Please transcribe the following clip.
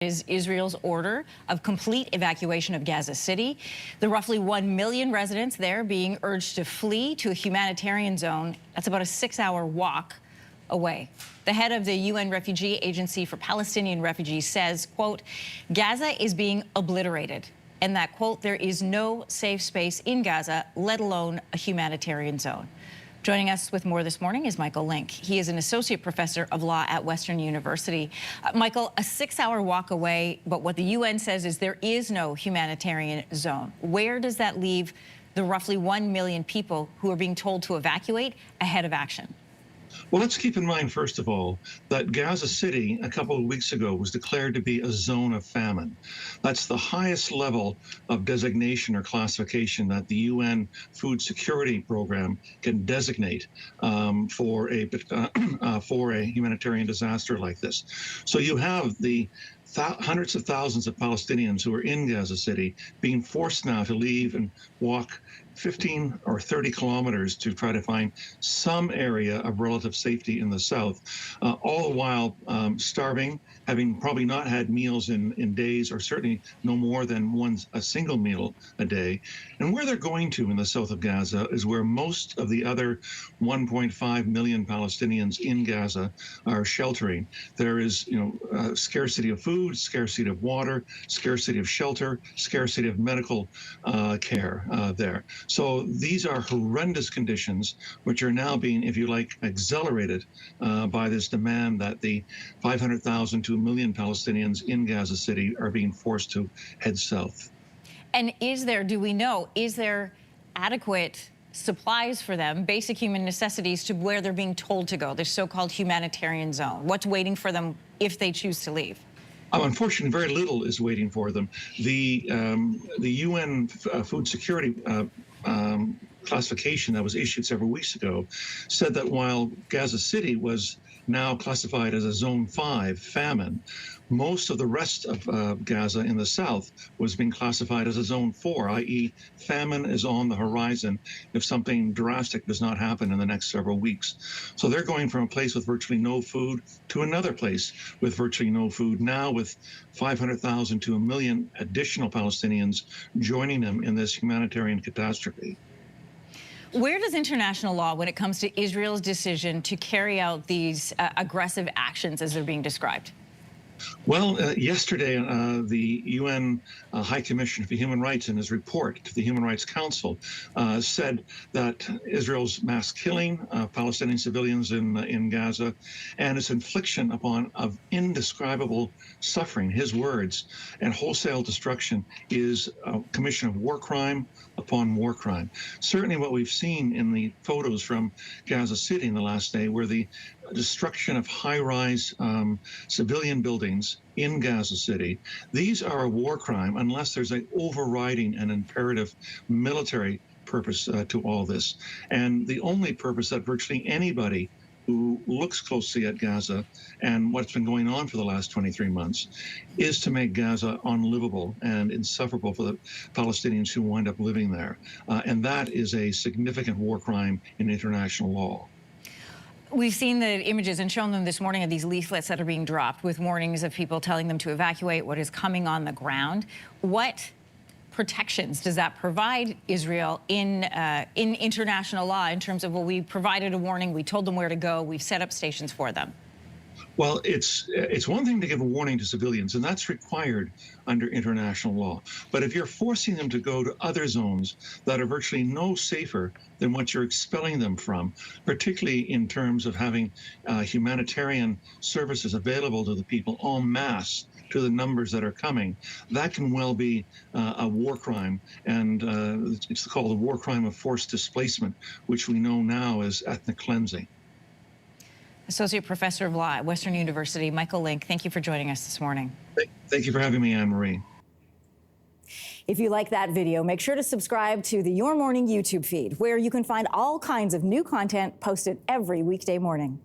Is Israel's order of complete evacuation of Gaza City. The roughly 1 million residents there being urged to flee to a humanitarian zone that's about a 6-hour walk away. The head of the UN Refugee Agency for Palestinian Refugees says, quote, Gaza is being obliterated, and that, quote, there is no safe space in Gaza, let alone a humanitarian zone. Joining us with more this morning is Michael Lynk. He is an associate professor of law at Western University. Michael, a 6-hour walk away, but what the UN says is there is no humanitarian zone. Where does that leave the roughly 1 million people who are being told to evacuate ahead of action? Well, let's keep in mind, first of all, that Gaza City a couple of weeks ago was declared to be a zone of famine. That's the highest level of designation or classification that the UN Food Security Program can designate for a humanitarian disaster like this. So you have the hundreds of thousands of Palestinians who are in Gaza City being forced now to leave and walk 15 or 30 kilometers to try to find some area of relative safety in the south, all the while starving, having probably not had meals in days, or certainly no more than a single meal a day. And where they're going to in the south of Gaza is where most of the other 1.5 million Palestinians in Gaza are sheltering. There is, scarcity of food, scarcity of water, scarcity of shelter, scarcity of medical care there. So these are horrendous conditions, which are now being, if you like, accelerated by this demand that the 500,000 to 1 million Palestinians in Gaza City are being forced to head south. And is there adequate supplies for them, basic human necessities, to where they're being told to go, this so-called humanitarian zone? What's waiting for them if they choose to leave? Unfortunately, very little is waiting for them. The UN Food Security classification that was issued several weeks ago said that while Gaza City was now classified as a Zone 5 famine, most of the rest of Gaza in the south was being classified as a Zone 4, i.e. famine is on the horizon if something drastic does not happen in the next several weeks. So they're going from a place with virtually no food to another place with virtually no food, now with 500,000 to 1 million additional Palestinians joining them in this humanitarian catastrophe. Where does international law, when it comes to Israel's decision to carry out these aggressive actions as they're being described? Well, yesterday, the UN High Commissioner for Human Rights, in his report to the Human Rights Council, said that Israel's mass killing of Palestinian civilians in Gaza and its infliction of indescribable suffering, his words, and wholesale destruction is a commission of war crime upon war crime. Certainly what we've seen in the photos from Gaza City in the last day, where the destruction of high-rise civilian buildings in Gaza City, these are a war crime unless there's an overriding and imperative military purpose to all this. And the only purpose that virtually anybody who looks closely at Gaza and what's been going on for the last 23 months is to make Gaza unlivable and insufferable for the Palestinians who wind up living there. And that is a significant war crime in international law. We've seen the images and shown them this morning of these leaflets that are being dropped with warnings of people telling them to evacuate, what is coming on the ground. What protections does that provide Israel in international law in terms of, well, we provided a warning, we told them where to go, we've set up stations for them? Well, it's one thing to give a warning to civilians, and that's required under international law. But if you're forcing them to go to other zones that are virtually no safer than what you're expelling them from, particularly in terms of having humanitarian services available to the people en masse, to the numbers that are coming, that can well be a war crime. And it's called the war crime of forced displacement, which we know now as ethnic cleansing. Associate Professor of Law at Western University, Michael Lynk, thank you for joining us this morning. Thank you for having me, Anne-Marie. If you like that video, make sure to subscribe to the Your Morning YouTube feed, where you can find all kinds of new content posted every weekday morning.